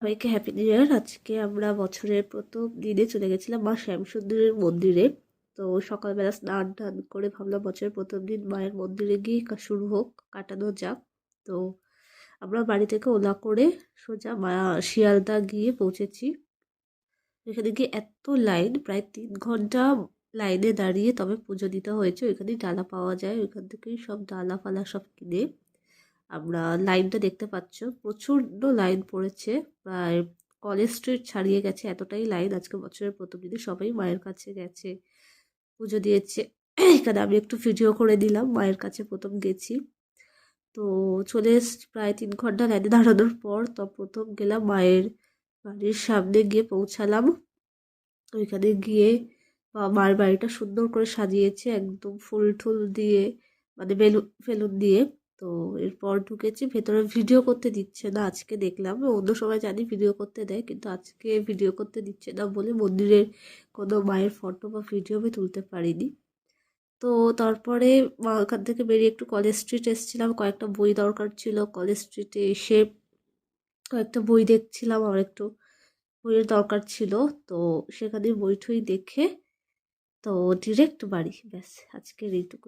সবাইকে happy new year. আজকে আমরা বছরের প্রথম দিনে চলে গেছিলাম মা শ্যামসুন্দরের মন্দিরে। তো সকালবেলা স্নান টান করে ভাবলাম বছরের প্রথম দিন মায়ের মন্দিরে গিয়ে শুরু হোক, কাটানো যাক। তো আমরা বাড়ি থেকে ওলা করে সোজা শিয়ালদা গিয়ে পৌঁছেছি। এখানে গিয়ে এত লাইন, প্রায় 3 ঘন্টা লাইনে দাঁড়িয়ে তবে পুজো দিতে হয়েছে। ওইখানেই ডালা পাওয়া যায়, ওইখান থেকেই সব ডালা ফালা সব কিনে আমরা লাইনটা দেখতে পাচ্ছ, প্রচণ্ড লাইন পড়েছে। প্রায় কলেজ স্ট্রিট ছাড়িয়ে গেছে, এতটাই লাইন। আজকে বছরের প্রথম দিনে সবাই মায়ের কাছে গেছে, পুজো দিয়েছে। এখানে আমি একটু ভিডিও করে দিলাম, মায়ের কাছে প্রথম গেছি। তো চলে এসছি প্রায় 3 ঘন্টা লাইনে দাঁড়ানোর পর। তো প্রথম গেলাম মায়ের বাড়ির সামনে, গিয়ে পৌঁছালাম। ওইখানে গিয়ে মায়ের বাড়িটা সুন্দর করে সাজিয়েছে একদম ফুল টুল দিয়ে, মানে বেলুন ফেলুন দিয়ে। তো এরপর ঢুকেছি ভেতরে, ভিডিও করতে দিচ্ছে না আজকে দেখলাম। অন্য সময় জানি ভিডিও করতে দেয়, কিন্তু আজকে ভিডিও করতে দিচ্ছে না বলে মন্দিরের কোনো মায়ের ফটো বা ভিডিও আমি তুলতে পারিনি। তো তারপরে ওখান থেকে বেরিয়ে একটু কলেজ স্ট্রিট এসেছিলাম, কয়েকটা বই দরকার ছিল। কলেজ স্ট্রিটে এসে কয়েকটা বই দেখছিলাম, আমার একটু বইয়ের দরকার ছিল। তো সেখানে বই টই দেখে তো ডিরেক্ট বাড়ি, ব্যাস আজকের এইটুকু।